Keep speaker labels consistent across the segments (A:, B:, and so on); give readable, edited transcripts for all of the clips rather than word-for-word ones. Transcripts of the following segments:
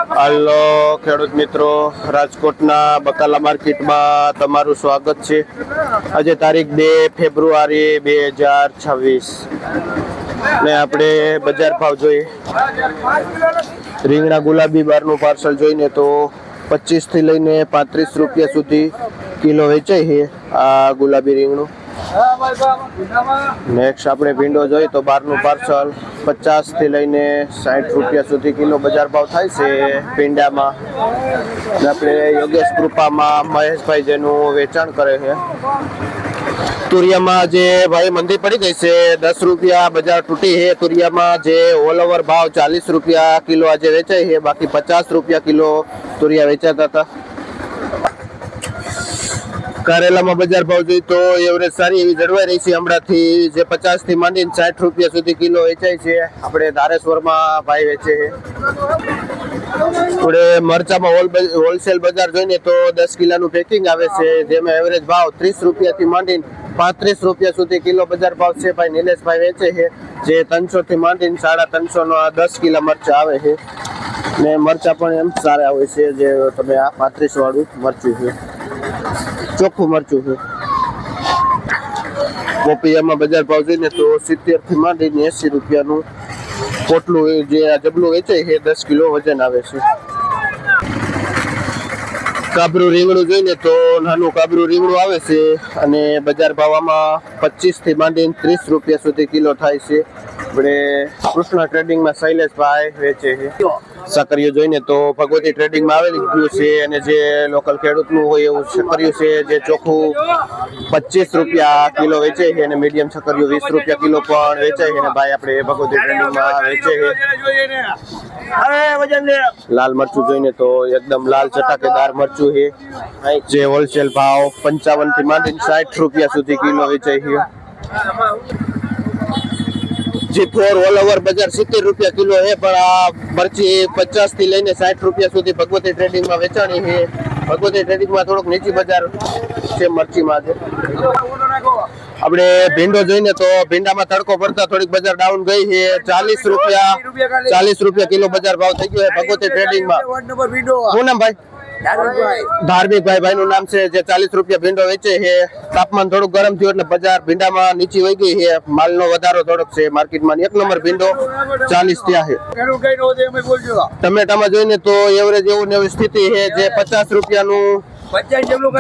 A: હાલો ખેડૂત મિત્રો, રાજકોટના બકાલા માર્કેટમાં તમારું સ્વાગત છે। આજે તારીખ 2 ફેબ્રુઆરી 2026 ને આપણે બજાર ભાવ જોઈએ। રીંગણા ગુલાબી બારનું પાર્સલ જોઈને તો 25 થી લઈને 35 રૂપિયા સુધી કિલો વેચાય છે આ ગુલાબી રીંગણું। નેક્સ્ટ આપણે ભીંડો જોઈએ તો બારનું પાર્સલ 50 થી લઈને 60 રૂપિયા સુધી કિલો બજાર ભાવ થાય છે ભીંડામાં। આપણે યોગેશ કૃપામાં મહેશભાઈ જેનું વેચાણ કરે છે। તુરિયામાં જે ભાઈ મંદી પડી ગઈ છે 10 રૂપિયા બજાર તૂટી છે। તુરિયામાં જે ઓલ ઓવર ભાવ 40 રૂપિયા કિલો આજે વેચાય છે, બાકી 50 રૂપિયા કિલો તુરિયા વેચાતા હતા। કારેલામાં બજાર ભાવ જોઈએ તો એવરેજ સારી એવી જળવાઈ રહી છે હમણાંથી, જે 50 થી માંડીને 60 રૂપિયા સુધી કિલો વેચાય છે। આપણે ધારેશ્વરમાં ભાઈ વેચે છે। આપણે મરચામાં હોલસેલ બજાર જોઈને તો 10 કિલોનું પેકિંગ આવે છે, જેમાં એવરેજ ભાવ 30 રૂપિયાથી માંડીને 35 રૂપિયા સુધી કિલો બજાર ભાવ છે। ભાઈ નિલેશભાઈ વેચે છે, જે 300 થી માંડીને 350 નો 10 કિલો મરચા આવે છે ને મરચા પણ એમ સારા હોય છે। જે તમે આ 35 વાળું મરચું છે, ચોખ્ખું મરચું છે। પોપિયામાં બજાર ભાવ જોઈને તો 70 થી માંડીને 80 રૂપિયાનું પોટલું જે આ જબલું વેચાય છે 10 કિલો વજન આવે છે। કાબરું રીંગણું જોઈને તો નાનું કાબરું રીંગણું આવે છે અને બજાર ભાવમાં 25 થી માંડીને 30 રૂપિયા સુધી કિલો થાય છે। આપણે કૃષ્ણા ટ્રેડિંગમાં શૈલેષભાઈ વેચે છે। સાકરીઓ જોઈને તો ભગવતી ટ્રેડિંગમાં આવેલી ગયું છે અને જે લોકલ ખેડૂતનું હોય એવું સકરિયું છે, જે ચોખ્ખું 25 રૂપિયા કિલો વેચે છે અને મીડિયમ સકરિયું 20 રૂપિયા કિલો પણ વેચાય છે। અને ભાઈ આપણે ભગવતી ટ્રેડિંગમાં વેચે છે। લાલ મરચું જોઈને તો એકદમ લાલ ચટાકેદાર મરચું છે, જે હોલસેલ ભાવ 55 થી માંડીને 60 રૂપિયા સુધી કિલો વેચાય છે। G4 ઓલ ઓવર બજાર 70 રૂપિયા કિલો છે, પણ આ મરચી 50 થી લઈને 60 રૂપિયા સુધી ભગવતી ટ્રેડિંગમાં વેચાણી છે। ભગવતી ટ્રેડિંગમાં થોડુંક નીચી બજાર છે મરચીમાં છે। આપણે ભીંડો જોઈને તો ભીંડામાં તડકો પડતા થોડીક બજાર ડાઉન ગઈ છે। 40 રૂપિયા કિલો બજાર ભાવ થઈ ગયો છે ભગવતી ટ્રેડિંગમાં। શું નામ ભાઈ? ધાર્મિકભાઈ ભાઈ નું નામ છે, જે 40 રૂપિયા ભીંડો વેચે છે। તાપમાન થોડું ગરમ થયું એટલે બજાર ભીંડામાં નીચી વહી ગઈ છે। માલનો વધારો થોડોક છે માર્કેટમાં। 1 નંબર ભીંડો 40 ત્યાં છે। ટમેટામાં જોઈને તો એવરેજ એવું ને એવી સ્થિતિ છે, જે 50 રૂપિયાનું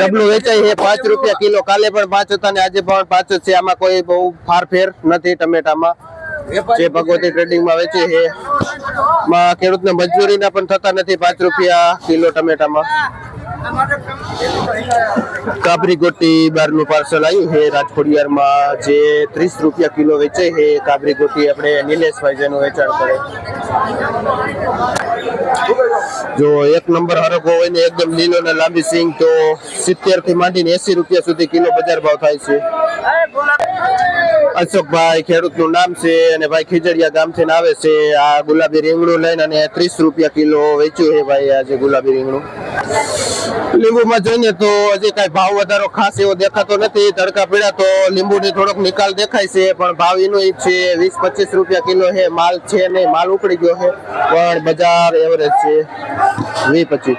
A: જબલું વેચાય છે 5 રૂપિયા કિલો। કાલે પણ 5 હતા ને આજે પણ 5 જ છે। આમાં કોઈ બહુ ફારફેર નથી ટમેટામાં, જે ભગવતી ટ્રેડિંગમાં વેચે છે। માં ખેડૂતને મજૂરીના પણ થતા નથી 5 રૂપિયા કિલો ટમેટામાં। કાબરી ગોટી બારનું પાર્સલ આવ્યું છે રાજકોડિયારમાં, જે 30 રૂપિયા કિલો વેચાય છે। કાબરી ગોટી આપણે નિલેશભાઈ જેનું વેચાણ કરે। જો 1 નંબર હરગો હોય ને એકદમ લીલો ને લાંબી સિંગ તો 70 થી માંડીને 80 રૂપિયા સુધી કિલો બજાર ભાવ થાય છે। અશોકભાઈ ખેડૂતનું નામ છે અને ભાઈ ખીજડીયા ગામથી આવે છે। આ ગુલાબી રીંગણું લઈને અને 30 રૂપિયા કિલો વેચ્યું છે ભાઈ આજે ગુલાબી રીંગણું। લીંબુમાં જોઈને તો હજી કઈ ભાવ વધારો ખાસ એવો દેખાતો નથી। તડકા પીડા તો લીંબુની થોડોક નિકાલ દેખાય છે, પણ ભાવ એનો જ છે 20-25 રૂપિયા કિલો છે। માલ છે નહીં, માલ ઉપડી ગયો છે, પણ બજાર એવરેજ છે 20-25।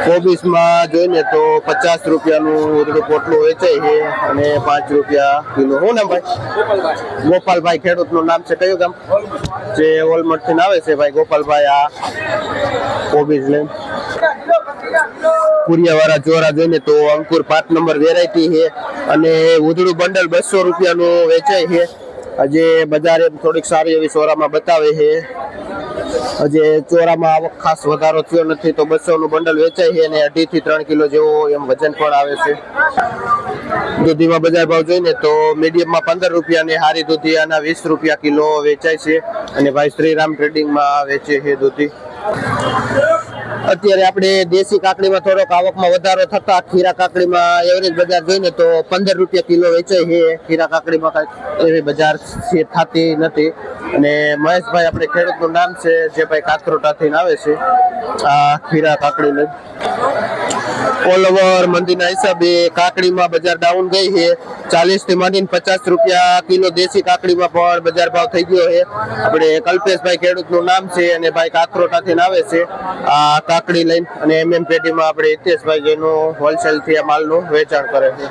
A: કોબીસમાં જોઈને તો 50 રૂપિયાનું પોટલું વેચાય છે અને 5 રૂપિયા કિલો। શું નામ ભાઈ? ગોપાલભાઈ ખેડૂતનું નામ છે। કયું ગામ? જે ઓલમટ થી આવે છે ભાઈ ગોપાલભાઈ આ કોબીજ લઈને। કુરિયાવાળા ચોરા જોઈને તો અંકુર 5 નંબર વેરાયટી છે અને ઉધડું બંડલ 200 રૂપિયાનું વેચાય છે। આજે બજાર એમ થોડીક સારી એવી ચોરામાં બતાવે છે। હજી ચોરામાં આવક ખાસ વધારો થયો નથી, તો 200 નું બંડલ વેચાય છે અને 2.5 થી 3 કિલો જેવો એમ વજન પણ આવે છે। દૂધીમાં બજાર ભાવ જોઈને તો મીડિયમમાં 15 રૂપિયા અને હારી દૂધી આના 20 રૂપિયા કિલો વેચાય છે અને ભાઈ શ્રીરામ ટ્રેડિંગમાં વેચે છે દૂધી। અત્યારે આપણે દેશી કાકડીમાં થોડોક આવકમાં વધારો થતા ખીરા કાકડીમાં એવરેજ બજાર જોઈને તો 15 રૂપિયા કિલો વેચાય છે। ખીરા કાકડીમાં કઈ એવી બજાર થતી નથી। અને મહેશભાઈ આપણે ખેડૂતનું નામ છે, જે ભાઈ કાથરોટાથી આવે છે આ ખીરા કાકડી લઈ। ઓલ ઓવર મંદીના હિસાબે કાકડીમાં બજાર ડાઉન ગઈ છે 40 થી માંડીને 50 રૂપિયા કિલો દેશી કાકડીમાં પણ બજાર ભાવ થઈ ગયો છે આપણે કલ્પેશભાઈ ખેડૂતનું નામ છે અને ભાઈ કાકરોટાથી આવે છે આ કાકડી લઈને અને MM પેટીમાં આપણે હિતેશભાઈ જેનું હોલસેલ થી આ માલનું વેચાણ કરે છે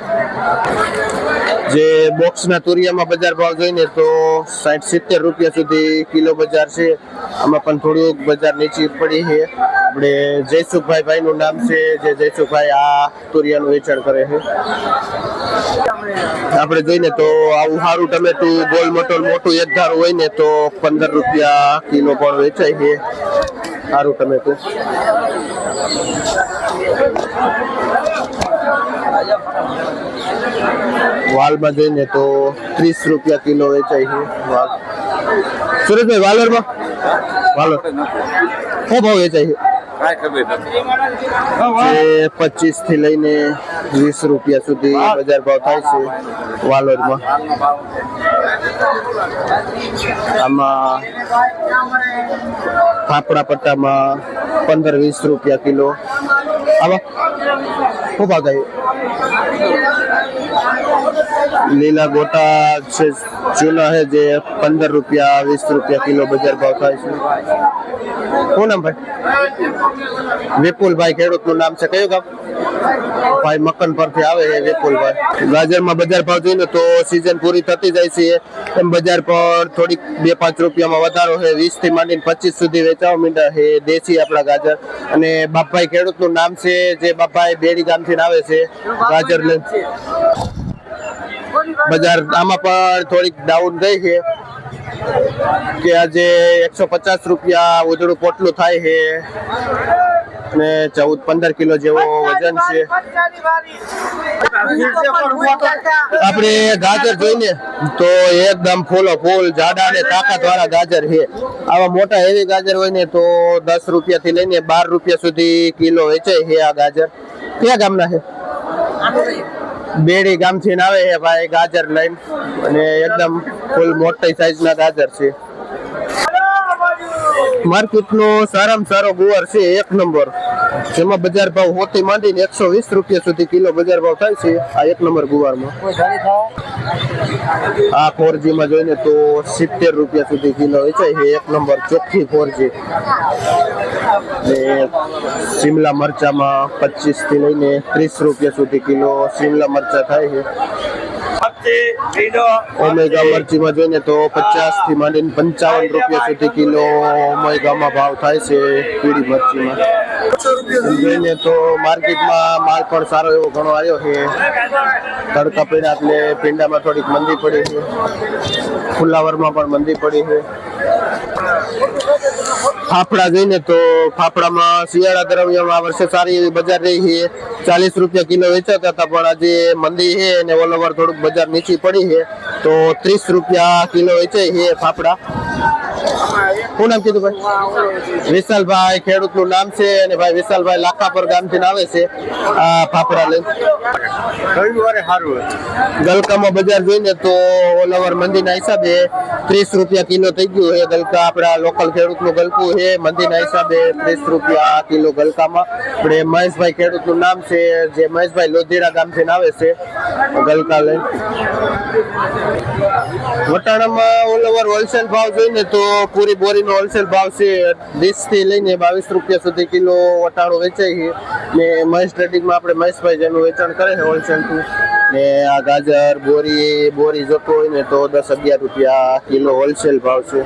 A: જે બોક્સના તુરિયામાં બજાર ભાવ જોઈને તો 60-70 રૂપિયા સુધી કિલો બજાર છે આમાં પણ થોડુંક બજાર નીચી પડી છે આપણે જયસુખભાઈ ભાઈનું નામ છે જે જયસુખભાઈ આ તુરિયાનું વેચાણ કરે છે આપણે જોઈએ તો આવું સારું ટમેટું ગોલ મટોલ મોટું એક ધારું હોય ને તો 15 રૂપિયા કિલો પણ વેચાય છે સારું ટમેટું વાલમાં જઈને તો 30 રૂપિયા કિલો વેચાય છે વાલ સુરેશભાઈ વાલરમાં વાલર શું ભાવ વેચાય છે 25 થી લઈને 20 રૂપિયા સુધી બજાર ભાવ થાય છે વાલોરમાં આમાં ફાફડા પટ્ટામાં 15-20 રૂપિયા કિલો આમાં શું ભાવ થાય લીલા ગોટા છે જૂના છે જે 15 રૂપિયા 20 રૂપિયા કિલો બજાર ભાવ થાય છે શું નામ ભાઈ વિપુલભાઈ ખેડૂતનું નામ છે કયું ગામ ભાઈ મકન પરથી આવે છે વિપુલભાઈ ગાજરમાં બજાર ભાવ જોઈએ તો સીઝન પૂરી થતી જાય છે એમ બજાર પર થોડીક 2-5 રૂપિયામાં વધારો છે 20 થી માંડીને 25 સુધી વેચાવા માંડ્યા છે દેશી આપણા ગાજર અને બાપભાઈ ખેડૂતનું નામ છે જે બાપભાઈ બેડી ગામથી આવે છે ગાજર લઈને બજાર આમાં પણ થોડીક ડાઉન થઈ છે કે આજે 150 રૂપિયા ઉધડું પોટલું થાય છે અને 14-15 કિલો જેવો વજન છે આપણે ગાજર જોઈને તો એકદમ ફૂલો ફૂલ જાડા અને તાકાત વાળા ગાજર છે આવા મોટા હેવી ગાજર હોય ને તો 10 રૂપિયા થી લઈને 12 રૂપિયા સુધી કિલો વેચાય છે આ ગાજર કયા ગામના છે બેડી ગામથી આવે છે ભાઈ ગાજર લઈને અને એકદમ ફૂલ મોટી સાઈઝના ગાજર છે માર્કેટનો સારામાં સારો ગુવાર છે એક નંબર જેમાં બજાર ભાવ હોતી માંડીને 120 રૂપિયા સુધી કિલો બજાર ભાવ થાય છે આ એક નંબર ગુવારમાં આ 4G માં જોઈને તો 70 રૂપિયા સુધી કિલો વેચાય છે એક નંબર ચોખ્ખી 4G ને શિમલા મરચામાં 25 થી લઈને 30 રૂપિયા સુધી કિલો શિમલા મરચા થાય છે ઓમેગા મરચીમાં જોઈએ તો 50 થી માંડીને 55 રૂપિયા સુધી કિલો ઓમેગામાં ભાવ થાય છે પીળી મરચીમાં જોઈને તો માર્કેટમાં માલ પણ સારો એવો ઘણો આવ્યો છે તડકા પડ્યા એટલે પીંડામાં થોડીક મંદી પડી છે ફુલાવરમાં પણ મંદી પડી છે ફાફડા જોઈને તો ફાફડામાં શિયાળા દરમિયાન આ વર્ષે સારી એવી બજાર રહી છે 40 રૂપિયા કિલો વેચાતા હતા પણ આજે મંદી છે અને ઓલ ઓવર થોડુંક બજાર નીચી પડી છે તો 30 રૂપિયા કિલો વેચાય છે ફાફડા શું નામ કીધું ભાઈ વિશાલભાઈ ખેડૂતનું નામ છે અને ભાઈ વિશાલભાઈ લાખાપર ગામથી આવે છે આ ફાફડા લઈને ગલકામાં બજાર જોઈને તો ઓલ ઓવર મંદીના હિસાબે 30 રૂપિયા કિલો થઈ ગયું છે ગલકા આપણા લોકલ ખેડૂતનું ગલકું છે મંદીના હિસાબે 30 રૂપિયા કિલો ગલકામાં આપણે મહેશભાઈ ખેડૂતનું નામ છે જે મહેશભાઈ લોધીરા ગામથી આવે છે ગલકા લઈને વટાણામાં ઓલ ઓવર હોલસેલ ભાવ જોઈને તો પૂરી બોરીનો હોલસેલ ભાવ છે 20 થી લઈને 22 રૂપિયા સુધી કિલો વટાણું વેચાય છે ને મહેશ ટ્રેડિંગમાં આપણે મહેશભાઈ જેનું વેચાણ કરે છે હોલસેલથી ને આ ગાજર બોરી જોતો હોય ને તો 10-11 રૂપિયા કિલો હોલસેલ ભાવ છે